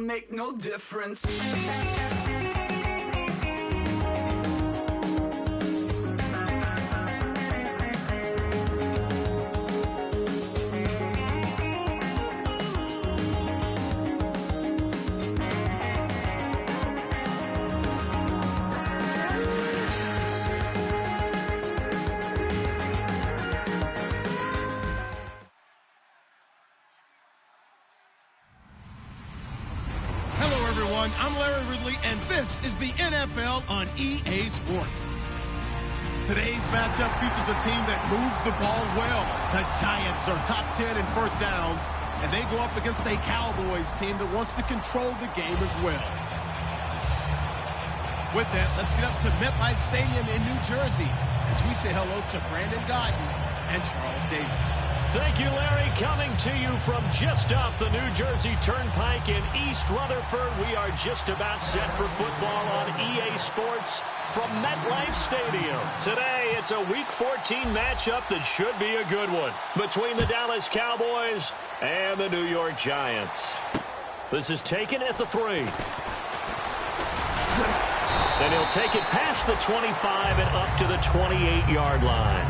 Make no difference. I'm Larry Ridley, and this is the NFL on EA Sports. Today's matchup features a team that moves the ball well. The Giants are top 10 in first downs, and they go up against a Cowboys team that wants to control the game as well. With that, let's get up to MetLife Stadium in New Jersey as we say hello to Brandon Gaudin and Charles Davis. Thank you, Larry. Coming to you from just off the New Jersey Turnpike in East Rutherford. We are just about set for football on EA Sports from MetLife Stadium. Today, it's a Week 14 matchup that should be a good one between the Dallas Cowboys and the New York Giants. This is taken at the 3. And he'll take it past the 25 and up to the 28-yard line.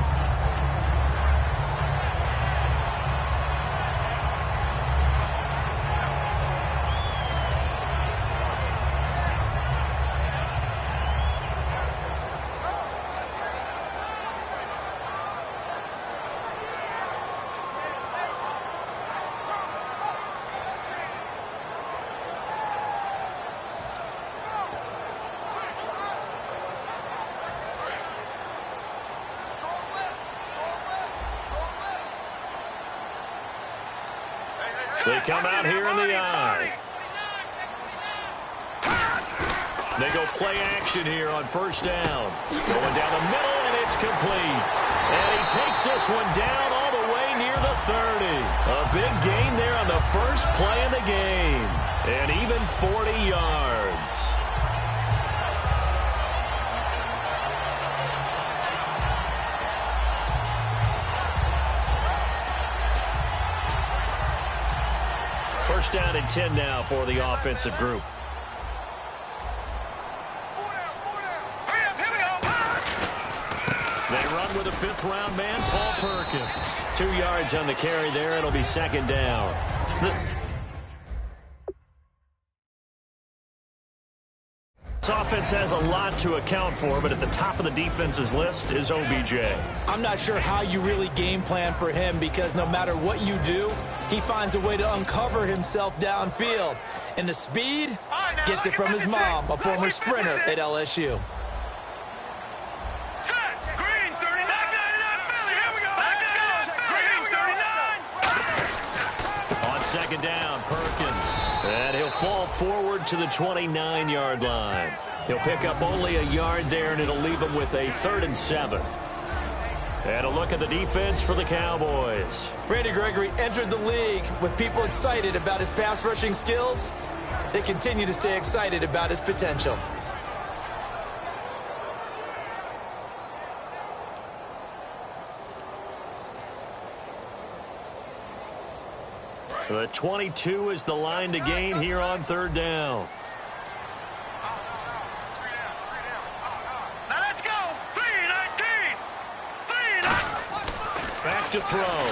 They come out here in the eye. They go play action here on first down. Going down the middle, and it's complete. And he takes this one down all the way near the 30. A big gain there on the first play of the game. And even 40 yards. First down and 10 now for the offensive group. They run with a fifth-round man, Paul Perkins. 2 yards on the carry there. It'll be second down. This offense has a lot to account for, but at the top of the defense's list is OBJ. I'm not sure how you really game plan for him because no matter what you do, he finds a way to uncover himself downfield. And the speed gets it from his mom, a former sprinter at LSU. On second down, Perkins. And he'll fall forward to the 29-yard line. He'll pick up only a yard there, and it'll leave him with a 3rd and 7. And a look at the defense for the Cowboys. Randy Gregory entered the league with people excited about his pass rushing skills. They continue to stay excited about his potential. The 22 is the line to gain here on third down. Now let's go. 3-19. Back to throw.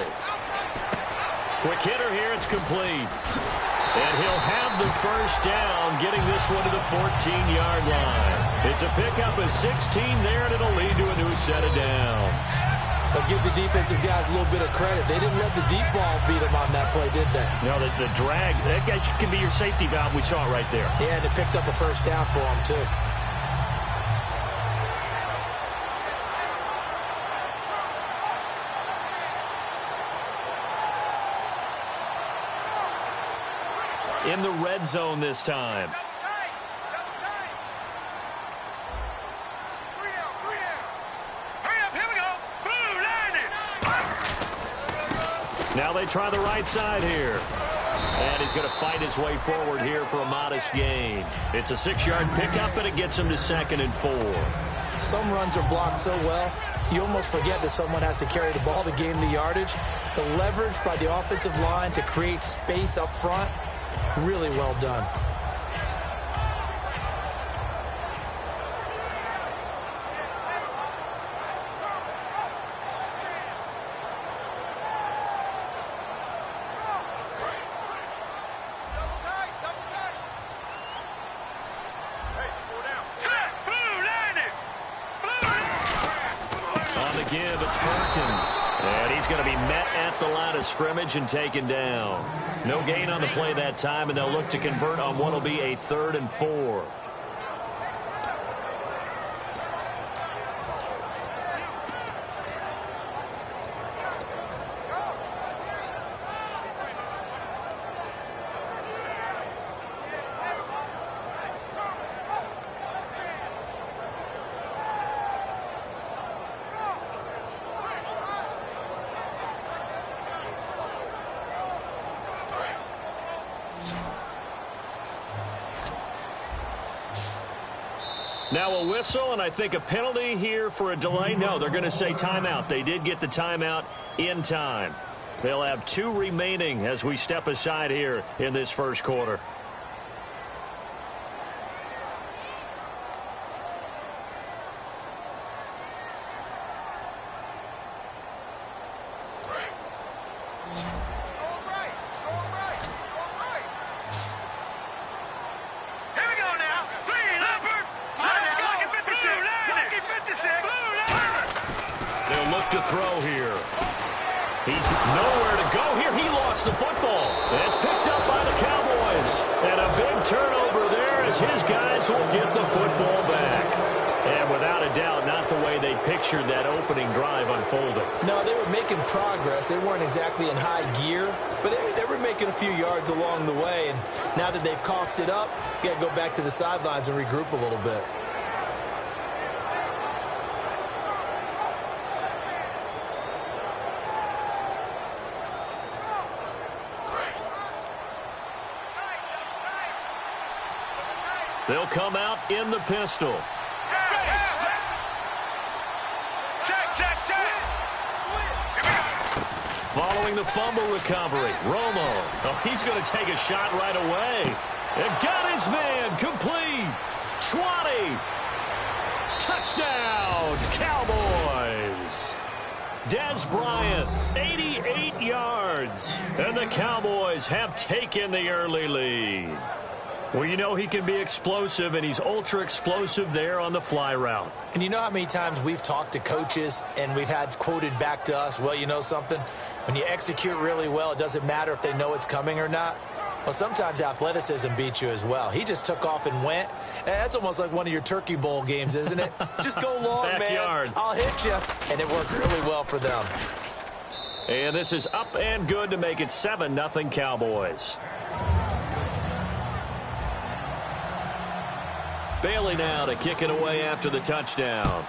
Quick hitter here. It's complete. And he'll have the first down, getting this one to the 14-yard line. It's a pickup of 16 there, and it'll lead to a new set of downs. But give the defensive guys a little bit of credit. They didn't let the deep ball beat them on that play, did they? No, the drag, that guy can be your safety valve. We saw it right there. Yeah, and it picked up a first down for them, too. In the red zone this time. Now they try the right side here. And he's going to fight his way forward here for a modest gain. It's a 6-yard pickup, and it gets him to 2nd and 4. Some runs are blocked so well, you almost forget that someone has to carry the ball to gain the yardage. The leverage by the offensive line to create space up front, really well done. Scrimmage and taken down. No gain on the play that time, and they'll look to convert on what will be a 3rd and 4. Now a whistle, and I think a penalty here for a delay. No, they're going to say timeout. They did get the timeout in time. They'll have 2 remaining as we step aside here in this first quarter. That opening drive unfolded. No, they were making progress. They weren't exactly in high gear, but they were making a few yards along the way. And now that they've coughed it up, you got to go back to the sidelines and regroup a little bit. They'll come out in the pistol. Following the fumble recovery, Romo. Oh, he's going to take a shot right away. And got his man complete. 20. Touchdown, Cowboys. Des Bryant, 88 yards. And the Cowboys have taken the early lead. Well, you know he can be explosive, and he's ultra-explosive there on the fly route. And you know how many times we've talked to coaches and we've had quoted back to us, well, you know something? When you execute really well, it doesn't matter if they know it's coming or not. Well, sometimes athleticism beats you as well. He just took off and went. And that's almost like one of your Turkey Bowl games, isn't it? Just go long, Backyard. Man. I'll hit you. And it worked really well for them. And this is up and good to make it 7-0 Cowboys. Bailey now to kick it away after the touchdown.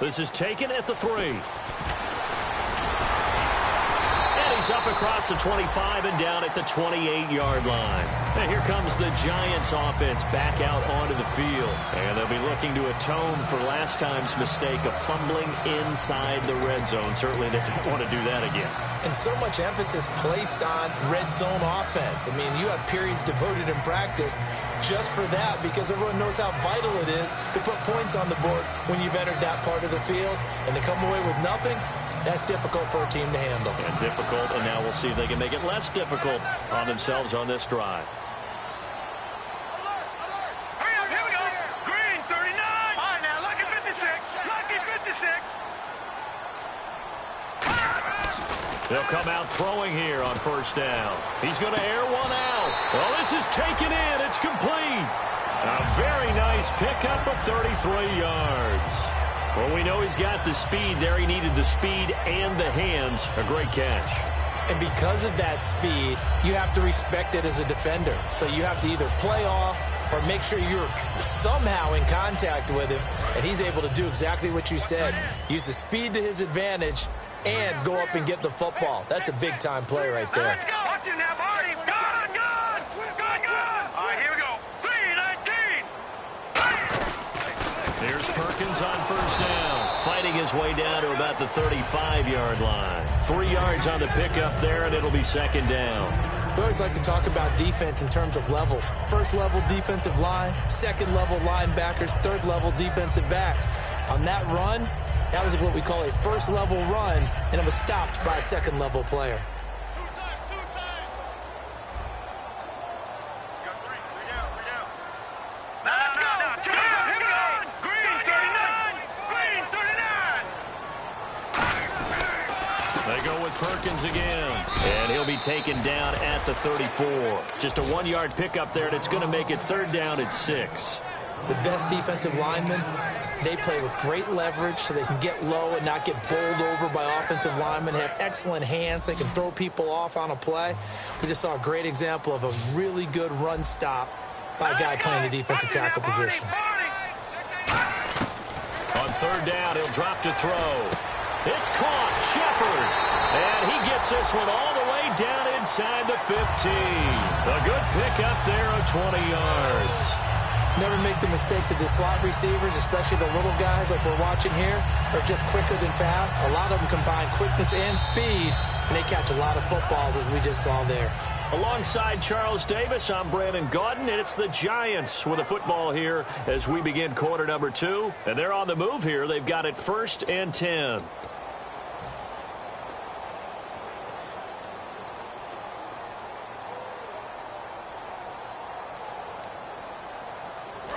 This is taken at the 3. And he's up across the 25 and down at the 28-yard line. And here comes the Giants offense back out onto the field. And they'll be looking to atone for last time's mistake of fumbling inside the red zone. Certainly they don't want to do that again. And so much emphasis placed on red zone offense. I mean, you have periods devoted in practice just for that because everyone knows how vital it is to put points on the board when you've entered that part of the field. And to come away with nothing, that's difficult for a team to handle. And difficult, and now we'll see if they can make it less difficult on themselves on this drive. Hurry up, here we go. Green, 39. All right, now, look at 56. They'll come out throwing here on first down. He's going to air one out. Well, this is taken in. It's complete. A very nice pickup of 33 yards. Well, we know he's got the speed there. He needed the speed and the hands. A great catch. And because of that speed, you have to respect it as a defender. So you have to either play off or make sure you're somehow in contact with him. And he's able to do exactly what you said. Use the speed to his advantage and go up and get the football. That's a big-time play right there. Let's go. Watch it now, buddy. Good, good. Good, good. All right, here we go. 3-19. Here's Perkins on first down. Fighting his way down to about the 35-yard line. 3 yards on the pickup there, and it'll be second down. We always like to talk about defense in terms of levels. First-level defensive line, second-level linebackers, third-level defensive backs. On that run, that was what we call a first-level run, and it was stopped by a second-level player. Let's go. Here we go. Green 39. Green 39. They go with Perkins again. And he'll be taken down at the 34. Just a 1-yard pickup there, and it's going to make it third down at 6. The best defensive linemen, they play with great leverage so they can get low and not get bowled over by offensive linemen, have excellent hands. They can throw people off on a play. We just saw a great example of a really good run stop by a guy playing the defensive tackle position. On third down, he'll drop to throw. It's caught. Shepard. And he gets this one all the way down inside the 15. A good pickup there of 20 yards. Never make the mistake that the slot receivers, especially the little guys like we're watching here, are just quicker than fast. A lot of them combine quickness and speed, and they catch a lot of footballs, as we just saw there. Alongside Charles Davis, I'm Brandon Gaudin, and it's the Giants with a football here as we begin quarter number 2. And they're on the move here. They've got it 1st and 10.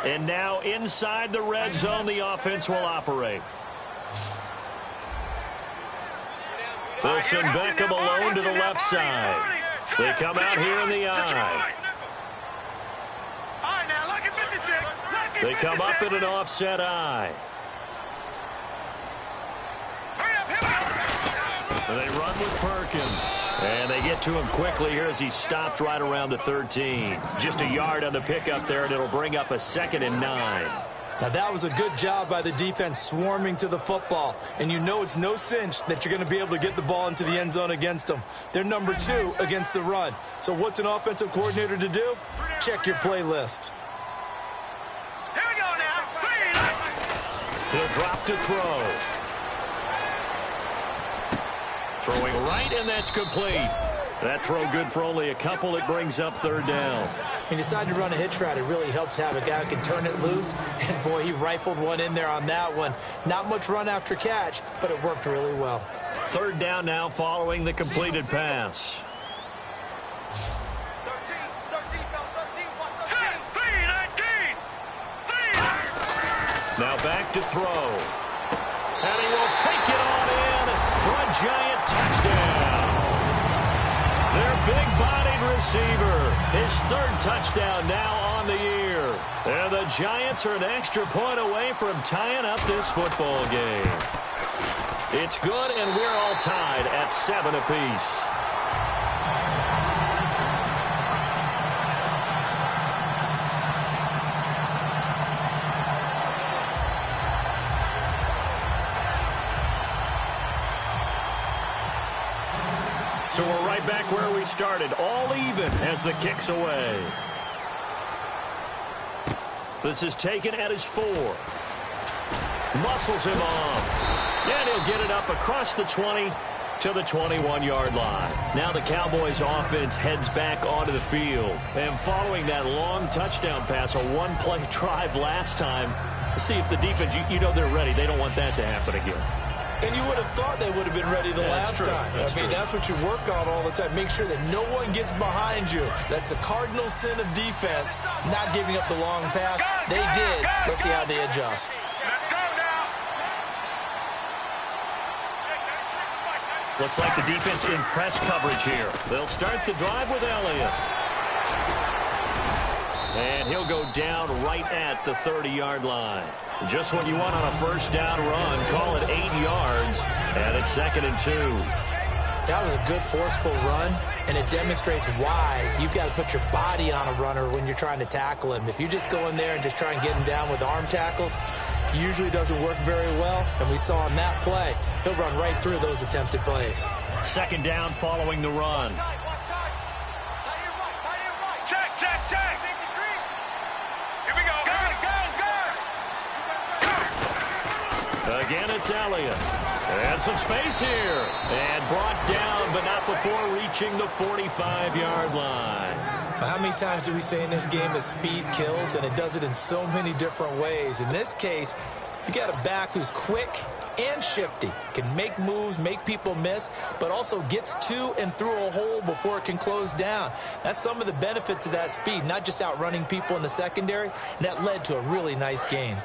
And now inside the red zone, the offense will operate. Wilson Beckham alone to the left side. They come out here in the I. They come up in an offset I. And they run with Perkins. And they get to him quickly here as he stopped right around the 13. Just a yard on the pickup there, and it'll bring up a 2nd and 9. Now, that was a good job by the defense swarming to the football. And you know it's no cinch that you're going to be able to get the ball into the end zone against them. They're number 2 against the run. So what's an offensive coordinator to do? Check your playlist. Here we go now. He'll drop to throw. Throwing right, and that's complete. That throw good for only a couple. It brings up third down. He decided to run a hitch route. It really helps to have a guy who can turn it loose. And, boy, he rifled one in there on that one. Not much run after catch, but it worked really well. Third down now following the completed pass. Now back to throw. And he will take it on in for a Giant touchdown. Their big-bodied receiver, his 3rd touchdown now on the year. And the Giants are an extra point away from tying up this football game. It's good, and we're all tied at 7 apiece. So we're right back where we started, all even as the kick's away. This is taken at his 4. Muscles him off. And he'll get it up across the 20 to the 21-yard line. Now the Cowboys offense heads back onto the field. And following that long touchdown pass, a one-play drive last time, we'll see if the defense, you know they're ready. They don't want that to happen again. And you would have thought they would have been ready the last time. That's what you work on all the time. Make sure that no one gets behind you. That's the cardinal sin of defense, not giving up the long pass. They did. Let's see how they adjust. Let's go now. Looks like the defense in press coverage here. They'll start the drive with Elliott. And he'll go down right at the 30-yard line. Just what you want on a first down run. Call it 8 yards. And it's 2nd and 2. That was a good forceful run, and it demonstrates why you've got to put your body on a runner when you're trying to tackle him. If you just go in there and just try and get him down with arm tackles, usually doesn't work very well. And we saw on that play, he'll run right through those attempted plays. 2nd down following the run. Check, check, check. Here we go. Go. Again, it's Elliott. And some space here. And brought down, but not before reaching the 45-yard line. How many times do we say in this game that speed kills, and it does it in so many different ways? In this case, you got a back who's quick and shifty, can make moves, make people miss, but also gets to and through a hole before it can close down. That's some of the benefits of that speed, not just outrunning people in the secondary, and that led to a really nice gain.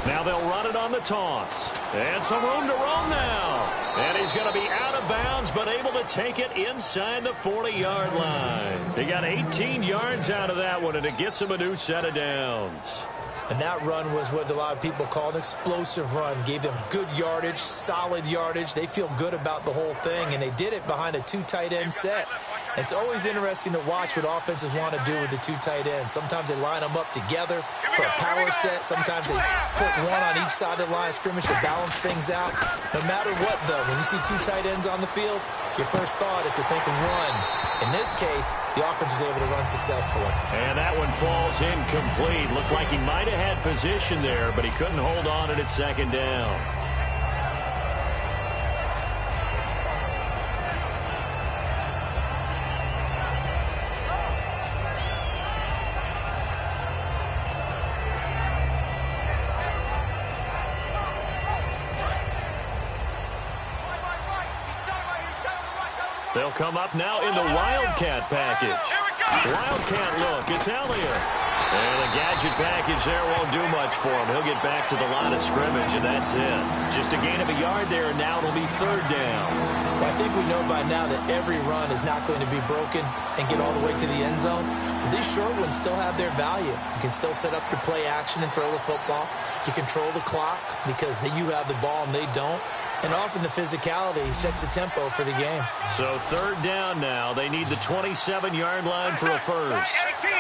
Now they'll run it on the toss. And some room to roam now. And he's going to be out of bounds, but able to take it inside the 40-yard line. He got 18 yards out of that one, and it gets him a new set of downs. And that run was what a lot of people call an explosive run. Gave them good yardage, solid yardage. They feel good about the whole thing, and they did it behind a 2 tight end set. And it's always interesting to watch what offenses want to do with the 2 tight ends. Sometimes they line them up together for a power set. Sometimes they put one on each side of the line of scrimmage to balance things out. No matter what, though, when you see 2 tight ends on the field, your first thought is to think of run. In this case, the offense was able to run successfully. And that one falls incomplete. Looked like he might have had position there, but he couldn't hold on at 2nd down. They'll come up now in the Wildcat package. Wildcat look, it's Elliott. And the gadget package there won't do much for him. He'll get back to the line of scrimmage, and that's it. Just a gain of a yard there, and now it'll be 3rd down. Well, I think we know by now that every run is not going to be broken and get all the way to the end zone. But these short ones still have their value. You can still set up your play action and throw the football. You control the clock because you have the ball and they don't. And often the physicality sets the tempo for the game. So 3rd down now. They need the 27-yard line for a first. 18.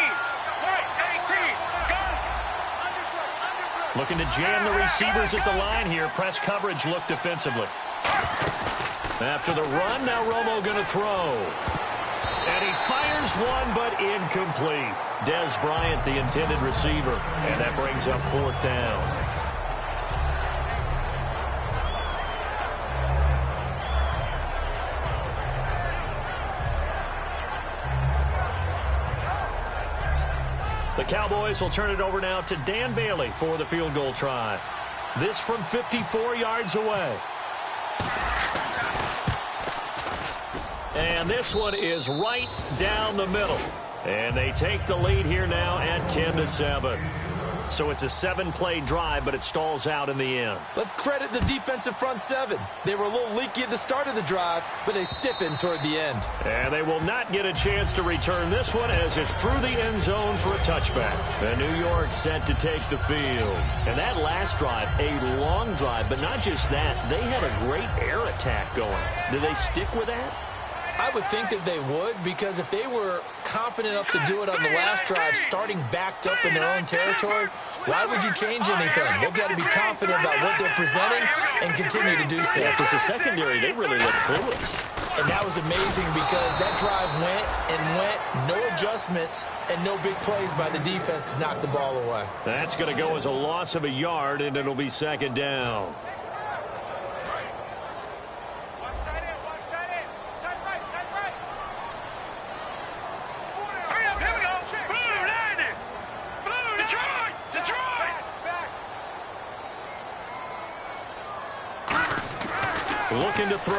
Looking to jam the receivers at the line here. Press coverage look defensively. After the run, now Romo going to throw. And he fires one, but incomplete. Des Bryant, the intended receiver. And that brings up 4th down. The Cowboys will turn it over now to Dan Bailey for the field goal try. This from 54 yards away. And this one is right down the middle. And they take the lead here now at 10-7. So it's a 7-play drive, but it stalls out in the end. Let's credit the defensive front 7. They were a little leaky at the start of the drive, but they stiffened toward the end. And they will not get a chance to return this one as it's through the end zone for a touchback. And New York set to take the field. And that last drive, a long drive, but not just that. They had a great air attack going. Do they stick with that? I would think that they would, because if they were confident enough to do it on the last drive, starting backed up in their own territory, why would you change anything? They've got to be confident about what they're presenting and continue to do so. Yeah, because the secondary, they really looked clueless. And that was amazing because that drive went and went, no adjustments, and no big plays by the defense to knock the ball away. That's going to go as a loss of a yard, and it'll be 2nd down. Looking to throw.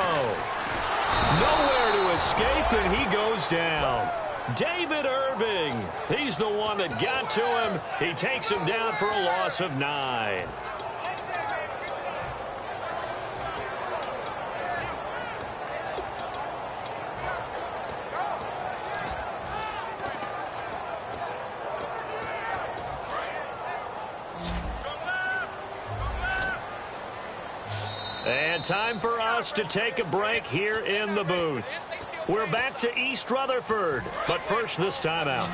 Nowhere to escape, and he goes down. David Irving. He's the one that got to him. He takes him down for a loss of 9. And time for us to take a break here in the booth. We're back to East Rutherford, but first this timeout.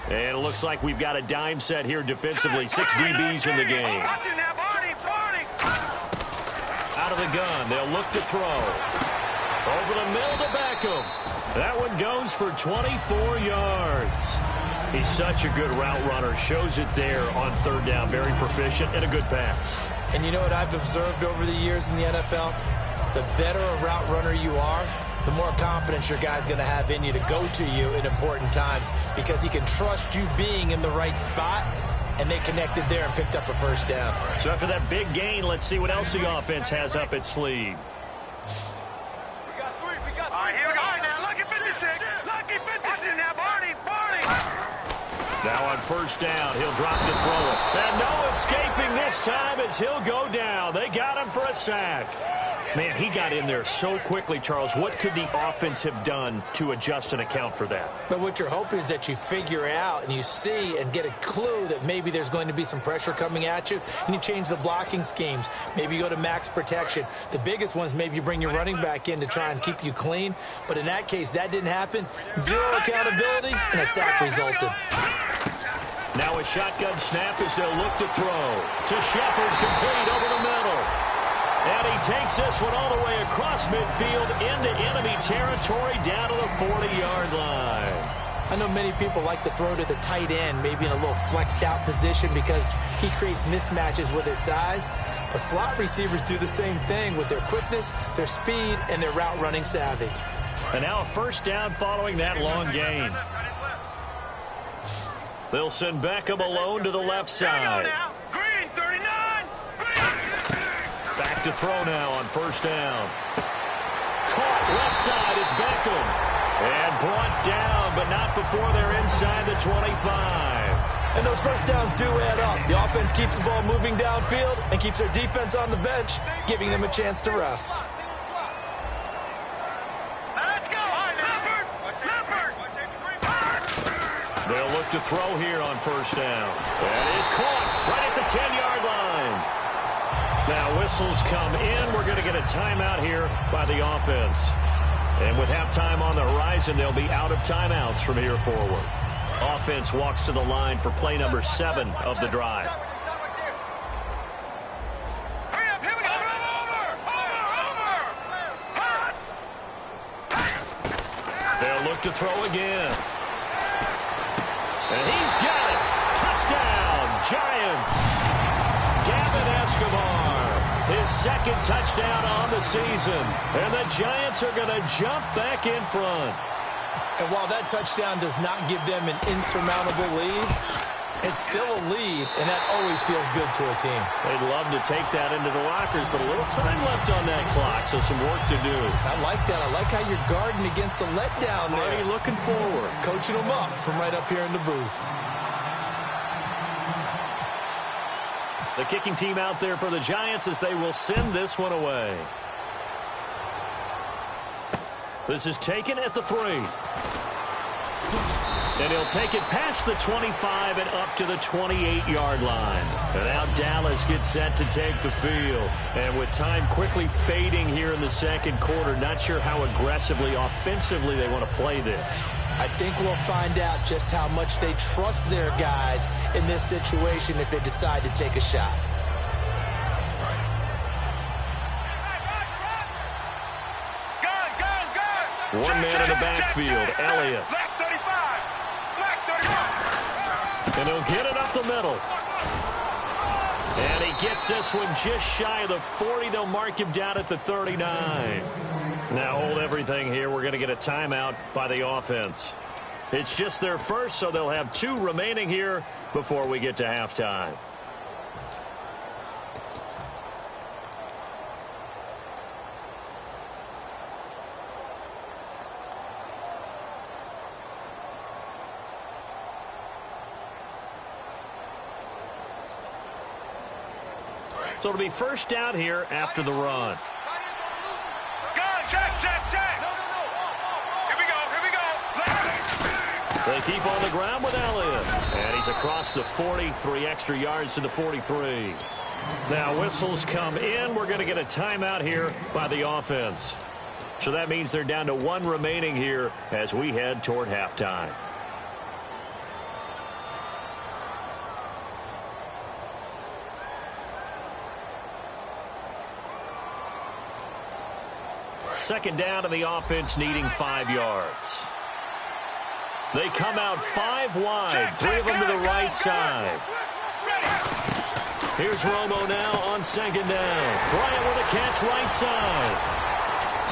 And it looks like we've got a dime set here defensively. 6 DBs in the game. Out of the gun, they'll look to throw. Over the middle to Beckham. That one goes for 24 yards. He's such a good route runner. Shows it there on 3rd down. Very proficient and a good pass. And you know what I've observed over the years in the NFL? The better a route runner you are, the more confidence your guy's going to have in you to go to you in important times because he can trust you being in the right spot, and they connected there and picked up a 1st down. So after that big gain, let's see what else the offense has up its sleeve. We got 3. All right, here we go. All right, now, lucky 56. Lucky 56. Now, Barney. Now on 1st down, he'll drop to throw it. And no escaping this time as he'll go down. They got him for a sack. Man, he got in there so quickly, Charles. What could the offense have done to adjust and account for that? But what you're hoping is that you figure out and you see and get a clue that maybe there's going to be some pressure coming at you, and you change the blocking schemes. Maybe you go to max protection. The biggest one is maybe you bring your running back in to try and keep you clean. But in that case, that didn't happen. 0 accountability, and a sack resulted. Now a shotgun snap as they'll look to throw. To Shepard, complete over the middle. And he takes this one all the way across midfield into enemy territory down to the 40-yard line. I know many people like to throw to the tight end, maybe in a little flexed out position because he creates mismatches with his size. But slot receivers do the same thing with their quickness, their speed, and their route running savvy. And now a 1st down following that long gain. They'll send Beckham alone to the left side. Green, 39. Back to throw now on 1st down. Caught left side, it's Beckham. And brought down, but not before they're inside the 25. And those 1st downs do add up. The offense keeps the ball moving downfield and keeps their defense on the bench, giving them a chance to rest. Let's go. Leopard. They'll look to throw here on 1st down. That is caught right at the 10-yard line. Now whistles come in. We're going to get a timeout here by the offense. And with halftime on the horizon, they'll be out of timeouts from here forward. Offense walks to the line for play number 7 of the drive. Hurry up, here we go. Over. They'll look to throw again. And he's got it. Touchdown, Giants. Gavin Escobar, his 2nd touchdown on the season. And the Giants are going to jump back in front. And while that touchdown does not give them an insurmountable lead, it's still a lead, and that always feels good to a team. They'd love to take that into the lockers, but a little time left on that clock, so some work to do. I like that. I like how you're guarding against a letdown there. Marty looking forward. Coaching them up from right up here in the booth. The kicking team out there for the Giants as they will send this one away. This is taken at the 3. And he'll take it past the 25 and up to the 28-yard line. And now Dallas gets set to take the field. And with time quickly fading here in the 2nd quarter, not sure how aggressively, offensively they want to play this. I think we'll find out just how much they trust their guys in this situation if they decide to take a shot. Gun. One man in the backfield, Elliott. Black 35. Black 35. And he'll get it up the middle. And he gets this one just shy of the 40. They'll mark him down at the 39. Now hold everything here. We're going to get a timeout by the offense. It's just their first, so they'll have 2 remaining here before we get to halftime. So it'll be first down here after the run. Check. Here we go. They keep on the ground with Elliott. And he's across the 40, 3 extra yards to the 43. Now whistles come in. We're going to get a timeout here by the offense. So that means they're down to 1 remaining here as we head toward halftime. Second down, and the offense needing 5 yards. They come out 5 wide, 3 of them to the right side. Here's Romo now on second down. Bryant with a catch right side.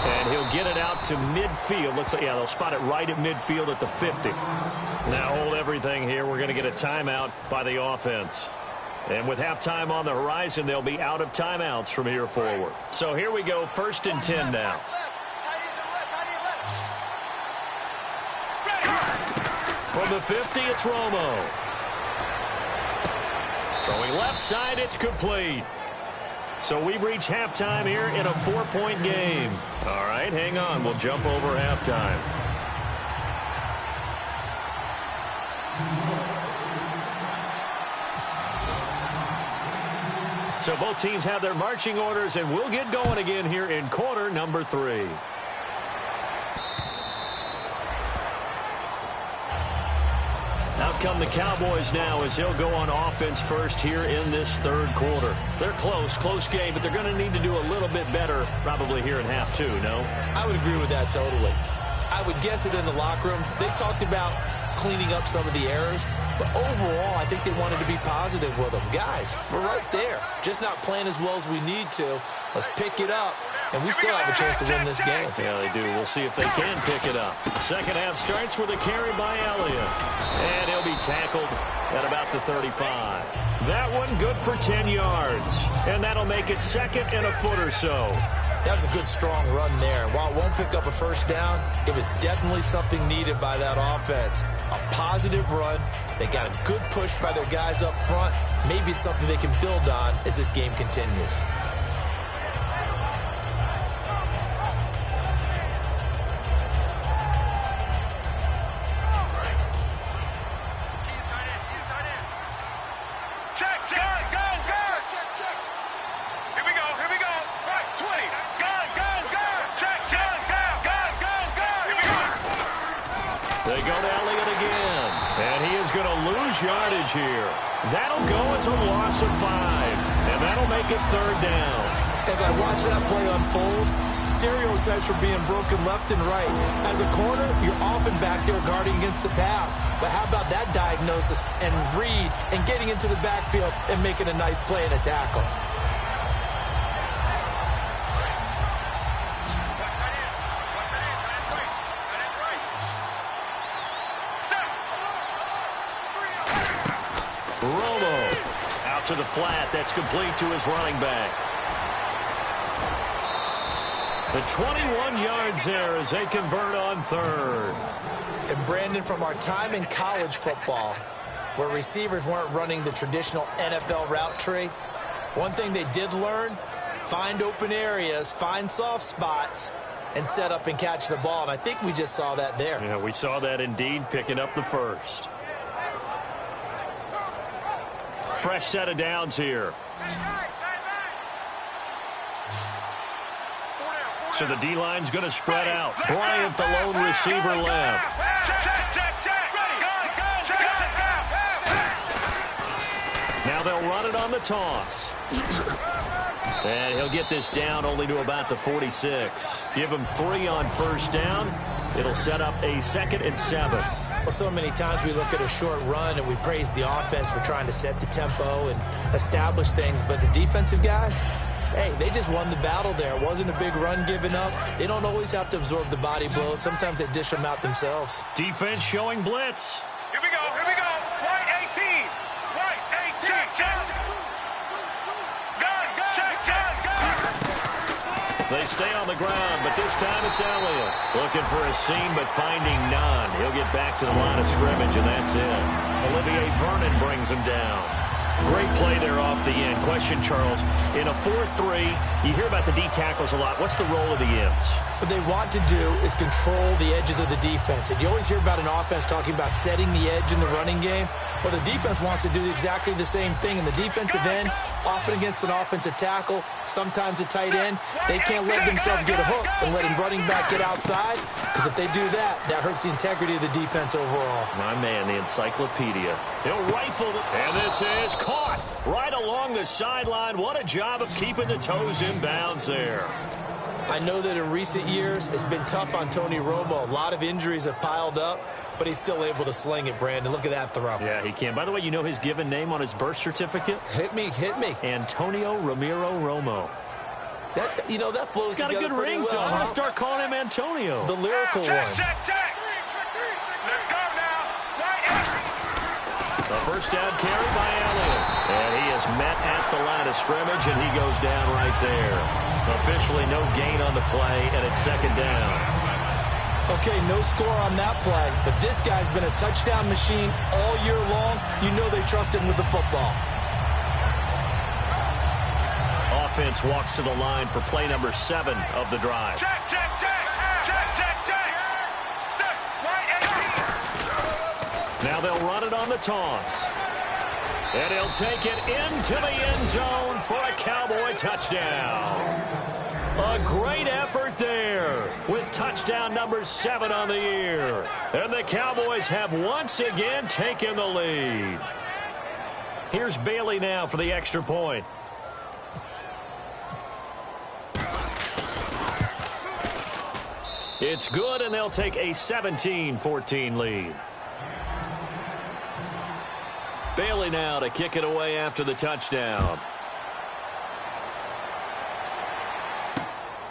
And he'll get it out to midfield. Looks like, yeah, they'll spot it right at midfield at the 50. Now hold everything here. We're going to get a timeout by the offense. And with halftime on the horizon, they'll be out of timeouts from here forward. So here we go, 1st and 10 now. From the 50, it's Romo. Throwing left side, it's complete. So we've reached halftime here in a 4-point game. All right, hang on. We'll jump over halftime. So both teams have their marching orders, and we'll get going again here in quarter number 3. Out come the Cowboys now as they'll go on offense first here in this 3rd quarter. They're close game, but they're going to need to do a little bit better probably here in half 2, no? I would agree with that totally. I would guess it in the locker room. They talked about cleaning up some of the errors, but overall, I think they wanted to be positive with them. Guys, we're right there. Just not playing as well as we need to. Let's pick it up, and we still have a chance to win this game. Yeah, they do. We'll see if they can pick it up. Second half starts with a carry by Elliott, and he'll be tackled at about the 35. That one good for 10 yards, and that'll make it 2nd and a foot or so. That was a good, strong run there. While it won't pick up a first down, it was definitely something needed by that offense. A positive run. They got a good push by their guys up front. Maybe it's something they can build on as this game continues. Yardage here. That'll go as a loss of 5, and that'll make it 3rd down. As I watch that play unfold, stereotypes are being broken left and right. As a corner, you're often back there guarding against the pass. But how about that diagnosis and read and getting into the backfield and making a nice play and a tackle? To the flat. That's complete to his running back. The 21 yards there as they convert on 3rd. And Brandon, from our time in college football, where receivers weren't running the traditional NFL route tree, one thing they did learn, find open areas, find soft spots, and set up and catch the ball. And I think we just saw that there. Yeah, we saw that indeed, picking up the 1st. Fresh set of downs here. So the D-line's going to spread out. Bryant, the lone receiver, left. Now they'll run it on the toss. And he'll get this down only to about the 46. Give him 3 on first down. It'll set up a 2nd and 7. Well, so many times we look at a short run and we praise the offense for trying to set the tempo and establish things. But the defensive guys, hey, they just won the battle there. It wasn't a big run given up. They don't always have to absorb the body blows. Sometimes they dish them out themselves. Defense showing blitz. Here we go. White 18. Check. They stay on the ground, but this time it's Elliott. Looking for a seam, but finding none. He'll get back to the line of scrimmage, and that's it. Olivier Vernon brings him down. Great play there off the end. Question, Charles, in a 4-3, you hear about the D tackles a lot. What's the role of the ends? What they want to do is control the edges of the defense. And you always hear about an offense talking about setting the edge in the running game. Well, the defense wants to do exactly the same thing. In the defensive end, often against an offensive tackle, sometimes a tight end, they can't let themselves get a hook and let a running back get outside. Because if they do that, that hurts the integrity of the defense overall. My man, the encyclopedia. He'll rifle it, and this is caught right along the sideline. What a job of keeping the toes in bounds there. I know that in recent years, it's been tough on Tony Romo. A lot of injuries have piled up, but he's still able to sling it, Brandon. Look at that throw. Yeah, he can. By the way, you know his given name on his birth certificate? Hit me. Antonio Ramiro Romo. That flows He's got together a good ring well, to him. I'm huh? going to start calling him Antonio. The lyrical Check. one. Let's go now. Right. The first down carry by Elliott. And he is met at the line of scrimmage, and he goes down right there. Officially no gain on the play, and it's second down. Okay, no score on that play, but this guy's been a touchdown machine all year long. You know they trust him with the football. Offense walks to the line for play number 7 of the drive. Check. Set. Right 18. Now they'll run it on the toss. And he'll take it into the end zone for a Cowboy touchdown. A great effort there with touchdown number 7 on the year. And the Cowboys have once again taken the lead. Here's Bailey now for the extra point. It's good, and they'll take a 17-14 lead. Bailey now to kick it away after the touchdown.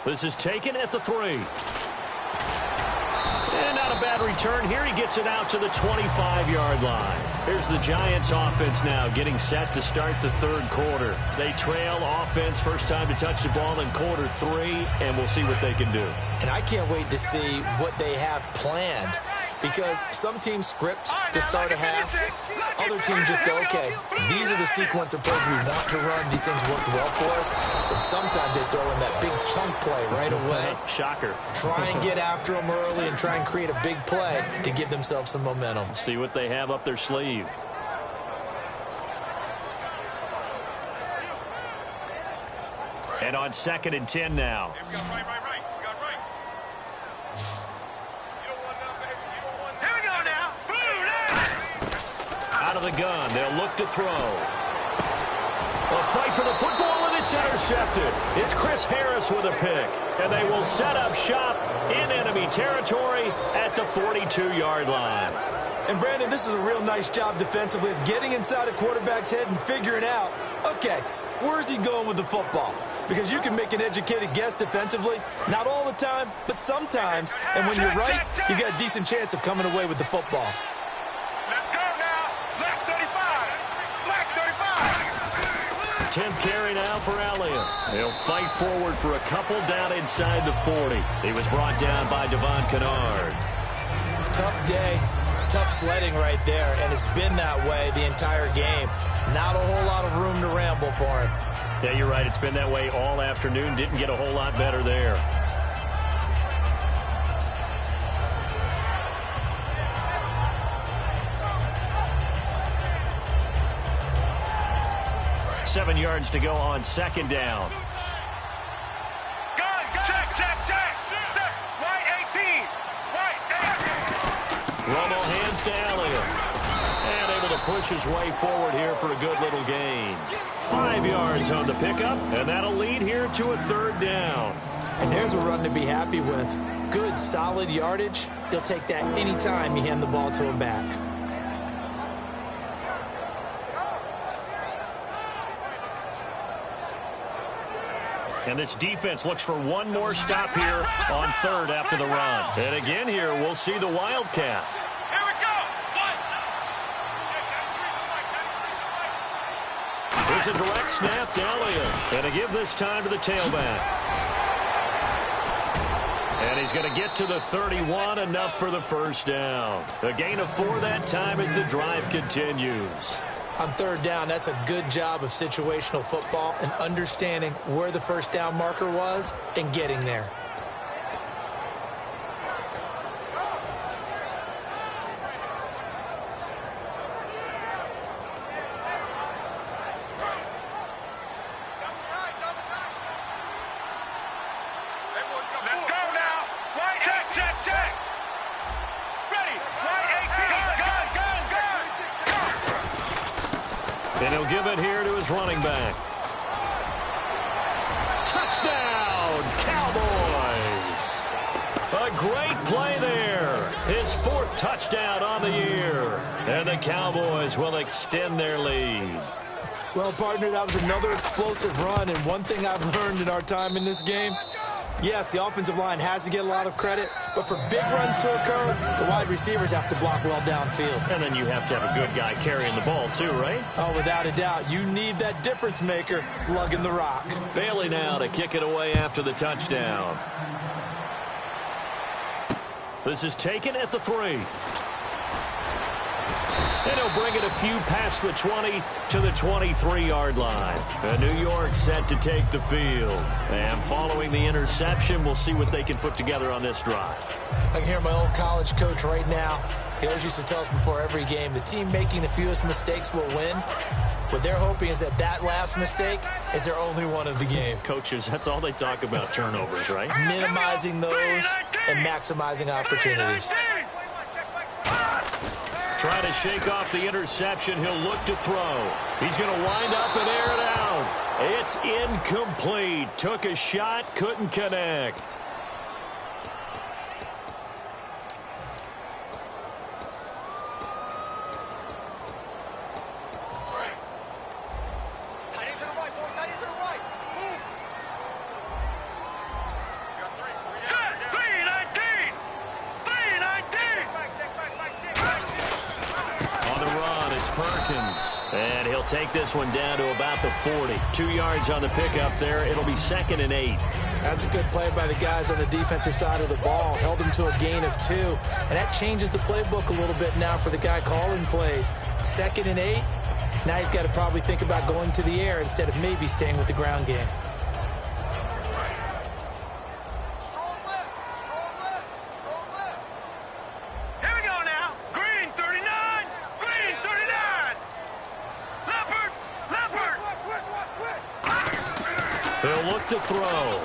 This is taken at the 3. And not a bad return here. He gets it out to the 25-yard line. Here's the Giants offense now getting set to start the third quarter. They trail offense, first time to touch the ball in quarter 3, and we'll see what they can do. And I can't wait to see what they have planned, because some teams script to start a half. Other teams just go, okay, these are the sequence of plays we want to run. These things worked well for us. And sometimes they throw in that big chunk play right away. Shocker. Try and get after them early and try and create a big play to give themselves some momentum. See what they have up their sleeve. And on 2nd and 10 now. Out of the gun, they'll look to throw. A fight for the football, and it's intercepted. It's Chris Harris with a pick, and they will set up shop in enemy territory at the 42-yard line. And, Brandon, this is a real nice job defensively of getting inside a quarterback's head and figuring out, okay, where's he going with the football? Because you can make an educated guess defensively, not all the time, but sometimes. And when you're right, you got a decent chance of coming away with the football. Let's go now. Black 35. Black 35. 10th carry now for Elliott. He'll fight forward for a couple down inside the 40. He was brought down by Devon Kennard. Tough day, tough sledding right there, and it's been that way the entire game. Not a whole lot of room to ramble for him. Yeah, you're right. It's been that way all afternoon. Didn't get a whole lot better there. Seven yards to go on 2nd down. Gun. Check. Set. Right 18. Right 18. Romo hands to Elliott. And able to push his way forward here for a good little gain. 5 yards on the pickup, and that'll lead here to a 3rd down. And there's a run to be happy with. Good, solid yardage. He'll take that anytime you hand the ball to him back. And this defense looks for one more stop here on 3rd after the run. And again here, we'll see the Wildcat. Here we go. There's a direct snap to Elliott. And a give this time to the tailback. And he's going to get to the 31, enough for the first down. A gain of 4 that time as the drive continues. On third down, that's a good job of situational football and understanding where the first down marker was and getting there. Let's go now. Right, check. Ready. Right, 18. Gun. And he'll give it here to his running back. Touchdown, Cowboys. A great play there. His 4th touchdown on the year. And the Cowboys will extend their lead. Well, partner, that was another explosive run, and one thing I've learned in our time in this game, yes, the offensive line has to get a lot of credit, but for big runs to occur, the wide receivers have to block well downfield. And then you have to have a good guy carrying the ball too, right? Oh, without a doubt. You need that difference maker lugging the rock. Bailey now to kick it away after the touchdown. This is taken at the 3. And he'll bring it a few past the 20 to the 23-yard line. And New York set to take the field. And following the interception, we'll see what they can put together on this drive. I can hear my old college coach right now. He always used to tell us before every game, the team making the fewest mistakes will win. What they're hoping is that last mistake is their only one of the game. Coaches, that's all they talk about, turnovers, right? Minimizing those and maximizing opportunities. Trying to shake off the interception. He'll look to throw. He's going to wind up and air it out. It's incomplete. Took a shot, couldn't connect. And he'll take this one down to about the 40. 2 yards on the pickup there. It'll be 2nd and 8. That's a good play by the guys on the defensive side of the ball. Held him to a gain of 2. And that changes the playbook a little bit now for the guy calling plays. 2nd and 8. Now he's got to probably think about going to the air instead of maybe staying with the ground game. He'll look to throw.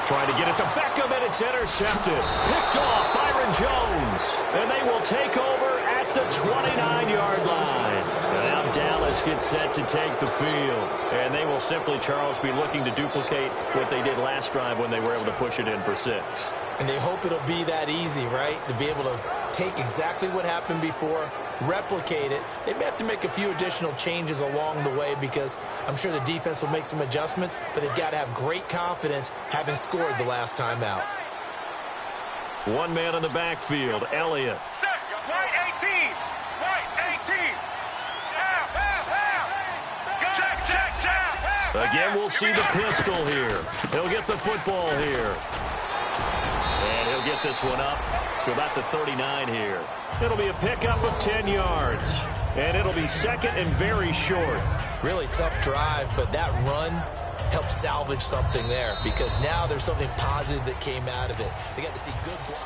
Trying to get it to Beckham, and it's intercepted. Picked off Byron Jones. And they will take over at the 29-yard line. And now Dallas gets set to take the field. And they will simply, Charles, be looking to duplicate what they did last drive when they were able to push it in for 6. And they hope it'll be that easy, right? To be able to take exactly what happened before, replicate it. They may have to make a few additional changes along the way because I'm sure the defense will make some adjustments, but they've got to have great confidence having scored the last time out. One man in the backfield, Elliott. Set, right 18. Right 18. Again, we'll see the pistol here. He'll get the football here. And he'll get this one up to about the 39 here. It'll be a pickup of 10 yards. And it'll be 2nd and very short. Really tough drive, but that run helped salvage something there because now there's something positive that came out of it. They got to see good block.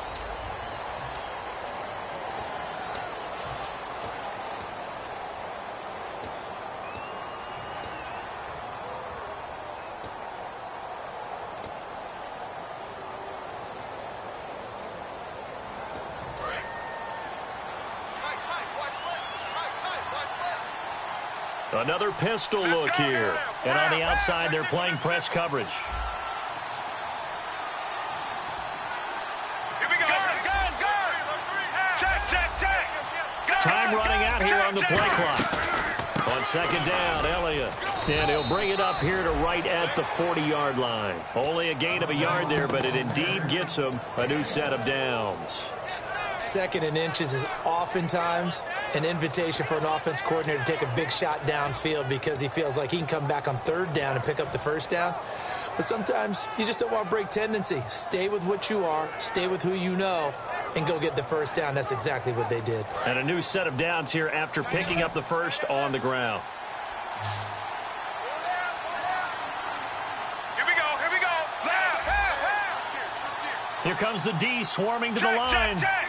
Another pistol look here. And on the outside, they're playing press coverage. Here we go. Gun. Check. Time running out here on the play clock. On 2nd down, Elliott. And he'll bring it up here to right at the 40-yard line. Only a gain of a yard there, but it indeed gets him a new set of downs. 2nd and inches is oftentimes an invitation for an offense coordinator to take a big shot downfield because he feels like he can come back on 3rd down and pick up the 1st down. But sometimes you just don't want to break tendency. Stay with what you are. Stay with who you know. and go get the first down. That's exactly what they did. And a new set of downs here after picking up the first on the ground. Here we go. Here comes the D swarming to the line. Check.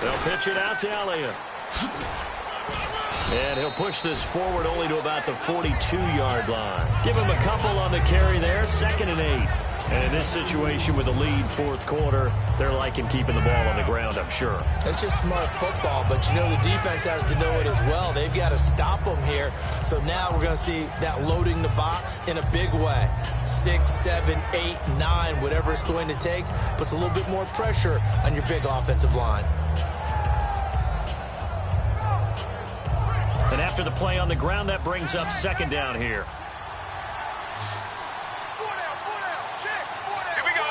They'll pitch it out to Elliott. And he'll push this forward only to about the 42-yard line. Give him a couple on the carry there, 2nd and 8. And in this situation with a lead fourth quarter, they're liking keeping the ball on the ground, I'm sure. That's just smart football, but you know the defense has to know it as well. They've got to stop them here. So now we're going to see that loading the box in a big way. 6, 7, 8, 9, whatever it's going to take, puts a little bit more pressure on your big offensive line. And after the play on the ground, that brings up 2nd down here. Here we go.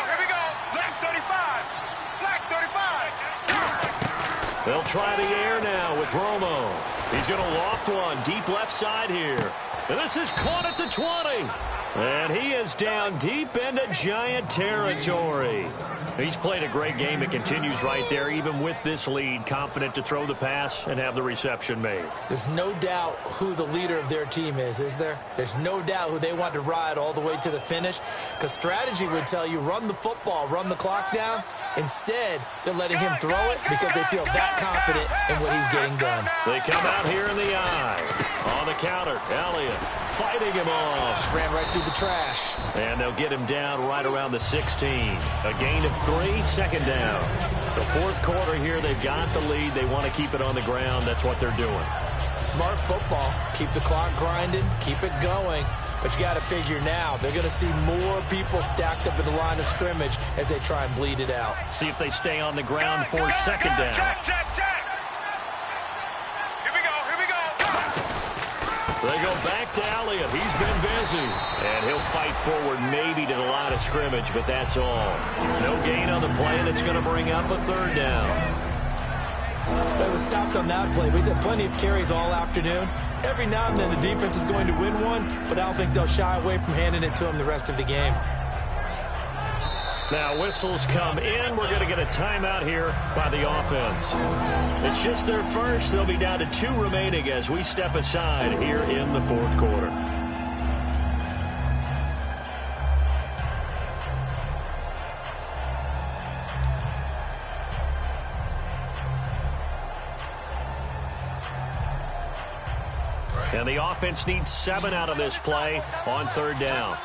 Black 35. They'll try the air now with Romo. He's going to loft one deep left side here. And this is caught at the 20. And he is down deep into Giant territory. He's played a great game. It continues right there, even with this lead, confident to throw the pass and have the reception made. There's no doubt who the leader of their team is there? There's no doubt who they want to ride all the way to the finish, because strategy would tell you run the football, run the clock down. Instead, they're letting him throw it because they feel that confident in what he's getting done. They come out here in the eye. On the counter, Elliott fighting him off. Just ran right through the trash. And they'll get him down right around the 16. A gain of 3, 2nd down. The fourth quarter here, they've got the lead. They want to keep it on the ground. That's what they're doing. Smart football. Keep the clock grinding. Keep it going. But you got to figure now, they're going to see more people stacked up in the line of scrimmage as they try and bleed it out. See if they stay on the ground for 2nd down. Check. Here we go. They go back to Elliott. He's been busy. And he'll fight forward maybe to the line of scrimmage, but that's all. No gain on the play, and it's going to bring up a 3rd down. They was stopped on that play. He's had plenty of carries all afternoon. Every now and then the defense is going to win one, but I don't think they'll shy away from handing it to him the rest of the game. Now whistles come in. We're going to get a timeout here by the offense. It's just their first. They'll be down to 2 remaining as we step aside here in the fourth quarter. And the offense needs 7 out of this play on 3rd down.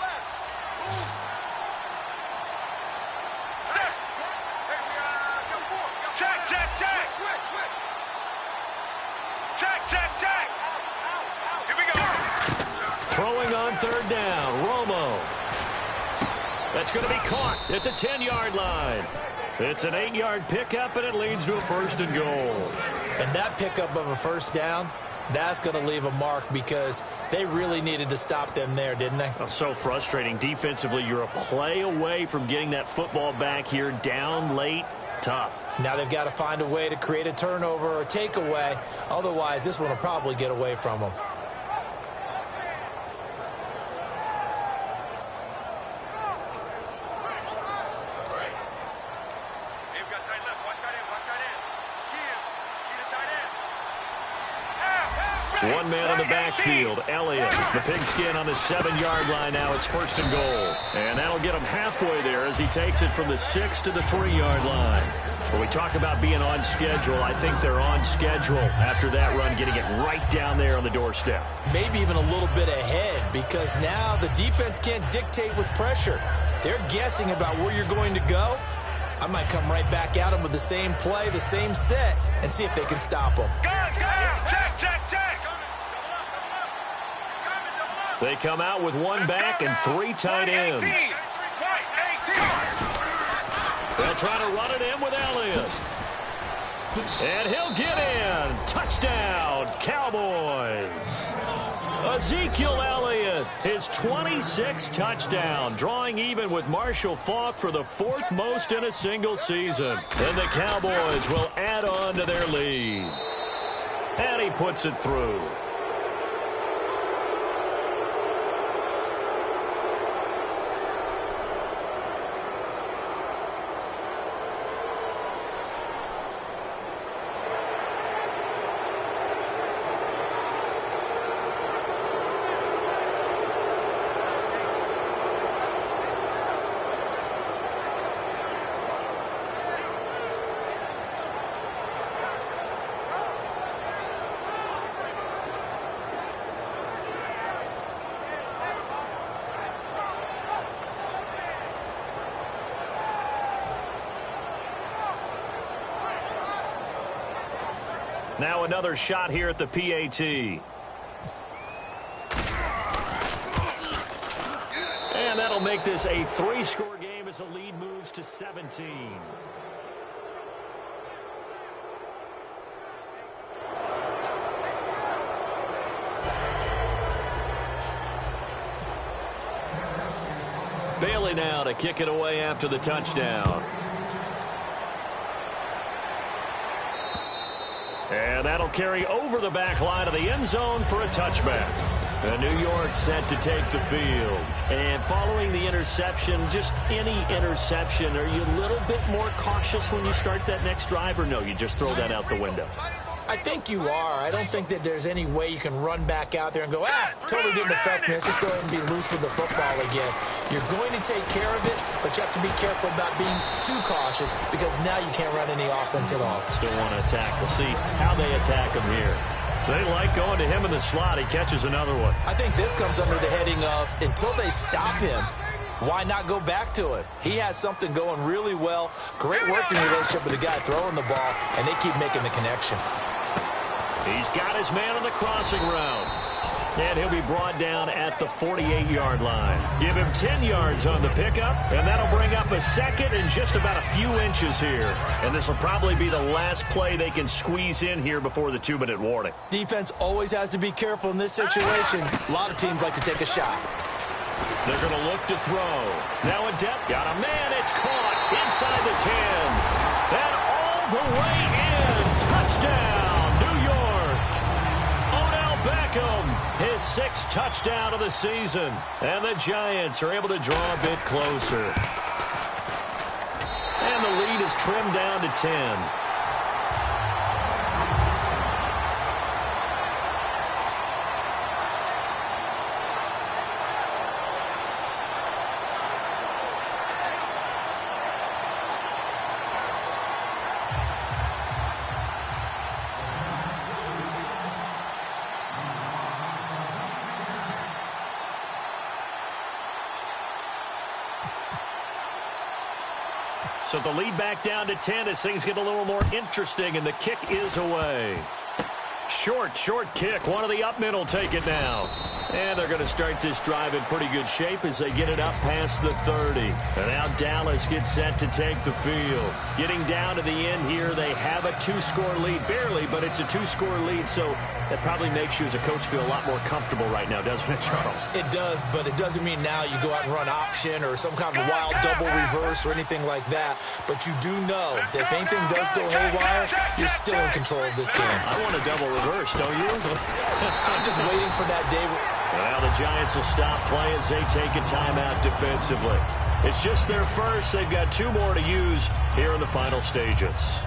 Check. Here we go. Throwing on 3rd down, Romo. That's going to be caught at the 10-yard line. It's an 8-yard pickup, and it leads to a 1st and goal. And that pickup of a 1st down, that's going to leave a mark because they really needed to stop them there, didn't they? Oh, so frustrating. Defensively, you're a play away from getting that football back here down late. Tough. Now they've got to find a way to create a turnover or takeaway. Otherwise, this one will probably get away from them. One man on the backfield, Elliott. The pigskin on the 7-yard line now. It's 1st and goal. And that'll get him halfway there as he takes it from the 6 to the 3-yard line. When we talk about being on schedule, I think they're on schedule after that run, getting it right down there on the doorstep. Maybe even a little bit ahead because now the defense can't dictate with pressure. They're guessing about where you're going to go. I might come right back at them with the same play, the same set, and see if they can stop them. Check. They come out with 1 back and 3 tight ends. They'll try to run it in with Elliott. And he'll get in. Touchdown, Cowboys. Ezekiel Elliott, his 26th touchdown, drawing even with Marshall Faulk for the 4th most in a single season. And the Cowboys will add on to their lead. And he puts it through. Now another shot here at the PAT. And that'll make this a 3-score game as the lead moves to 17. Bailey now to kick it away after the touchdown. And that'll carry over the back line of the end zone for a touchback. And New York set to take the field. And following the interception, just any interception, are you a little bit more cautious when you start that next drive, or no, you just throw that out the window? I think you are. I don't think that there's any way you can run back out there and go, totally didn't affect me. Let's just go ahead and be loose with the football again. You're going to take care of it, but you have to be careful about being too cautious because now you can't run any offense at all. Still want to attack. We'll see how they attack him here. They like going to him in the slot. He catches another one. I think this comes under the heading of until they stop him, why not go back to it? He has something going really well. Great working relationship with the guy throwing the ball, and they keep making the connection. He's got his man on the crossing route. And he'll be brought down at the 48-yard line. Give him 10 yards on the pickup, and that'll bring up a second and just about a few inches here. And this will probably be the last play they can squeeze in here before the 2-minute warning. Defense always has to be careful in this situation. A lot of teams like to take a shot. They're going to look to throw. Now a depth. Got a man. It's caught inside the 10. And all the way in. Touchdown, New York. Odell Beckham, his 6th touchdown of the season. And the Giants are able to draw a bit closer. And the lead is trimmed down to 10. So the lead back down to 10 as things get a little more interesting, and the kick is away. Short kick. One of the up men will take it now. And they're going to start this drive in pretty good shape as they get it up past the 30. And now Dallas gets set to take the field. Getting down to the end here, they have a 2-score lead. Barely, but it's a 2-score lead, so that probably makes you as a coach feel a lot more comfortable right now, doesn't it, Charles? It does, but it doesn't mean now you go out and run option or some kind of wild double reverse or anything like that. But you do know that if anything does go haywire, you're still in control of this game. I want a double reverse, don't you? I'm just waiting for that day. Well, the Giants will stop play as they take a timeout defensively. It's just their first. They've got 2 more to use here in the final stages.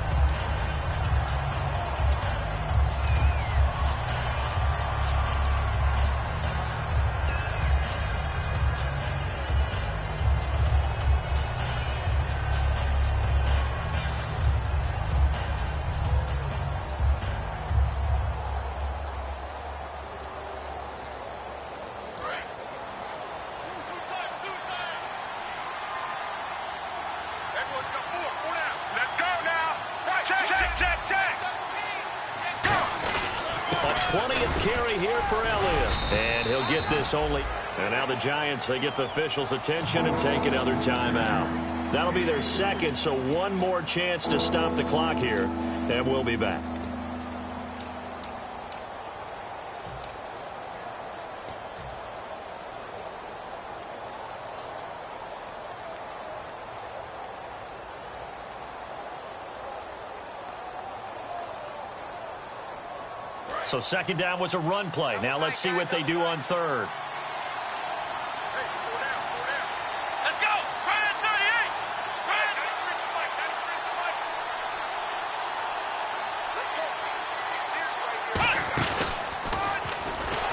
And now the Giants, they get the officials' attention and take another timeout. That'll be their second, so one more chance to stop the clock here, and we'll be back. So second down was a run play. Now let's see what they do on third. Let's go! Right at 38!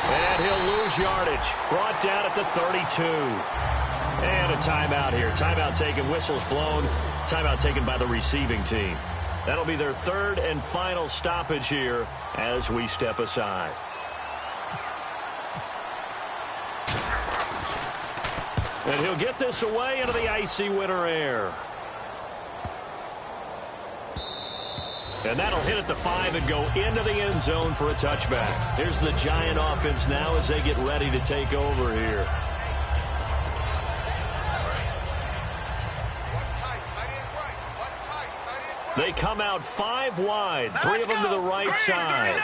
And he'll lose yardage. Brought down at the 32. And a timeout here. Timeout taken, whistles blown. Timeout taken by the receiving team. That'll be their third and final stoppage here as we step aside. And he'll get this away into the icy winter air. And that'll hit at the 5 and go into the end zone for a touchback. Here's the Giant offense now as they get ready to take over here. They come out 5 wide, 3 of them to the right side.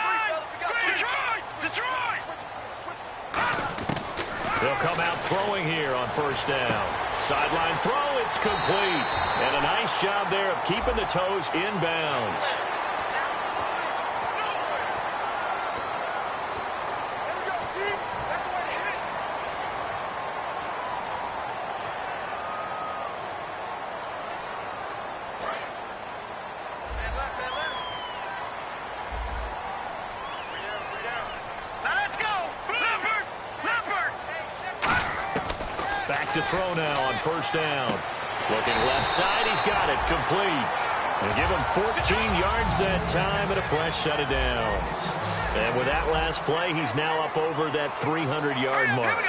They'll come out throwing here on first down. Sideline throw, it's complete. And a nice job there of keeping the toes in bounds. To throw now on first down. Looking left side, he's got it complete. And give him 14 yards that time and a fresh set of downs. And with that last play, he's now up over that 300-yard mark.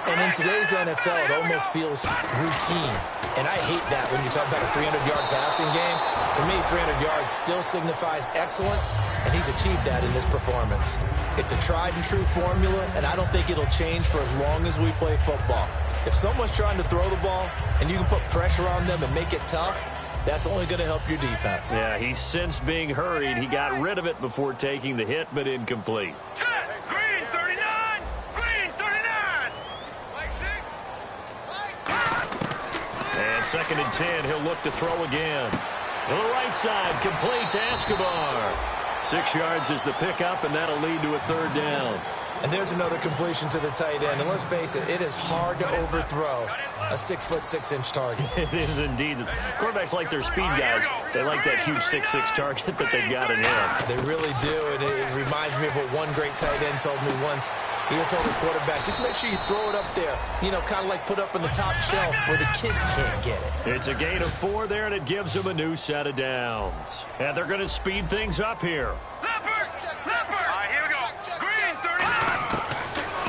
And in today's NFL, it almost feels routine. And I hate that when you talk about a 300-yard passing game. To me, 300 yards still signifies excellence, and he's achieved that in this performance. It's a tried-and-true formula, and I don't think it'll change for as long as we play football. If someone's trying to throw the ball and you can put pressure on them and make it tough, that's only going to help your defense. Yeah, he's since being hurried. He got rid of it before taking the hit, but incomplete. Green 39! Green 39! And 2nd and 10, he'll look to throw again. To the right side, complete to Escobar. 6 yards is the pickup, and that'll lead to a 3rd down. And there's another completion to the tight end. And let's face it, it is hard to overthrow a 6'6" target. It is indeed. Quarterbacks like their speed guys. They like that huge 6'6" target that they've got in him. They really do, and it reminds me of what one great tight end told me once. He had told his quarterback, just make sure you throw it up there. You know, kind of like put up on the top shelf where the kids can't get it. It's a gain of 4 there, and it gives them a new set of downs. And they're going to speed things up here. Here we go. Green 39!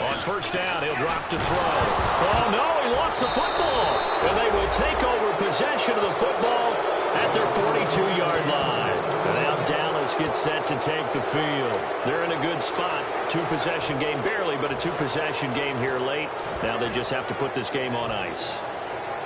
On first down, he'll drop to throw. Oh, no, he lost the football. And they will take over possession of the football at their 42-yard line. And now Dallas gets set to take the field. They're in a good spot. 2-possession game, barely, but a 2-possession game here late. Now they just have to put this game on ice.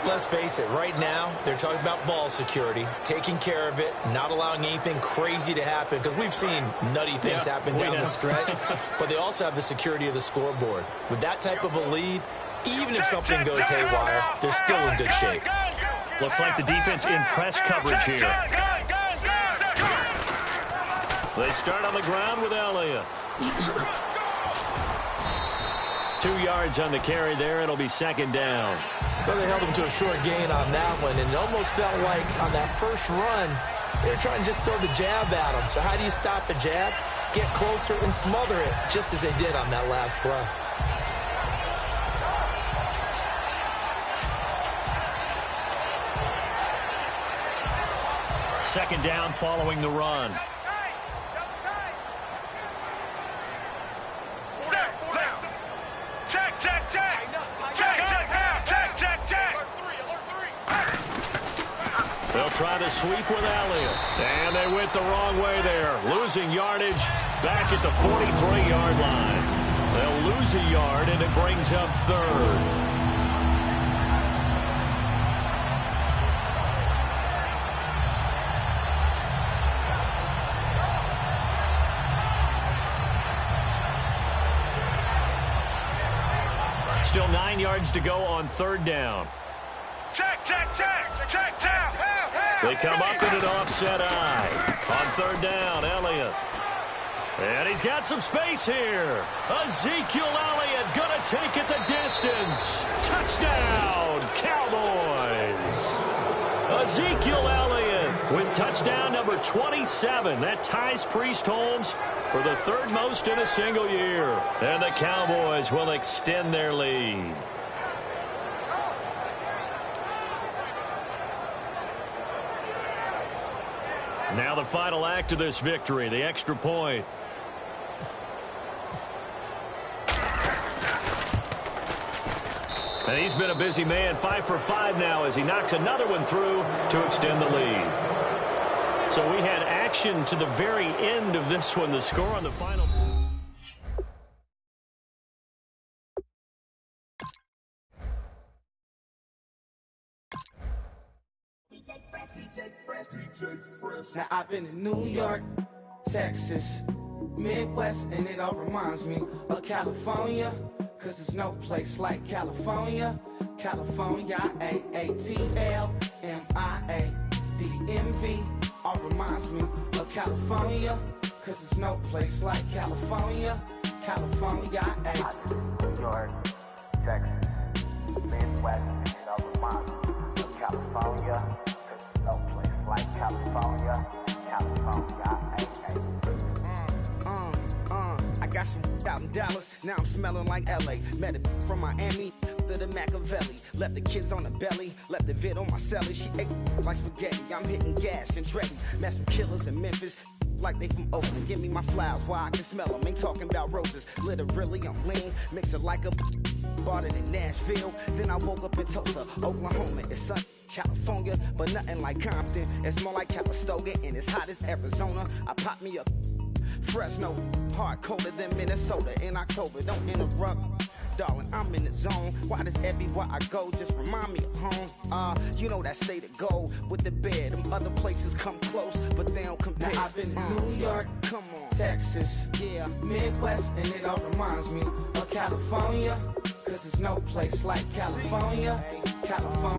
Let's face it, right now, they're talking about ball security, taking care of it, not allowing anything crazy to happen, because we've seen nutty things happen down the stretch, but they also have the security of the scoreboard. With that type of a lead, even if something goes haywire, they're still in good shape. Looks like the defense in press coverage here. They start on the ground with Elliott. 2 yards on the carry there. It'll be 2nd down. Well, they held him to a short gain on that one, and it almost felt like on that first run, they were trying to just throw the jab at him. So how do you stop the jab? Get closer and smother it, just as they did on that last play. Second down following the run. They'll try to sweep with Elliott. And they went the wrong way there. Losing yardage back at the 43-yard line. They'll lose a yard, and it brings up 3rd. Still 9 yards to go on 3rd down. Check. They come up in an offset eye. On 3rd down, Elliott. And he's got some space here. Ezekiel Elliott going to take it the distance. Touchdown, Cowboys. Ezekiel Elliott with touchdown number 27. That ties Priest Holmes for the 3rd most in a single year. And the Cowboys will extend their lead. Now the final act of this victory, the extra point. And he's been a busy man, 5 for 5 now as he knocks another one through to extend the lead. So we had action to the very end of this one. The score on the final. Now I've been in New York, Texas, Midwest, and it all reminds me of California, cause there's no place like California. California, A-A-T-L-M-I-A-D-M-V, all reminds me of California, cause there's no place like California. California, New York, Texas, Midwest, and it all reminds me of California, cause there's no place like California. California, I got some out in Dallas, now I'm smelling like LA. Met a from Miami to the Machiavelli. Left the kids on the belly, left the vid on my celly. She ate like spaghetti, I'm hitting gas and Dreddy. Met some killers in Memphis, like they from Oakland. Give me my flowers while I can smell them. Ain't talking about roses, literally I'm lean. Mix it like a bought it in Nashville. Then I woke up in Tulsa, Oklahoma. It's sun, California, but nothing like Compton. It's more like Calistoga and it's hot as Arizona. I pop me a Fresno, hard colder than Minnesota in October. Don't interrupt, darling, I'm in the zone. Why does everywhere I go just remind me of home? You know that state of gold with the bed. Them other places come close, but they don't compare. Now I've been in New York, come on, Texas, yeah, Midwest, and it all reminds me of California, cause there's no place like California. California.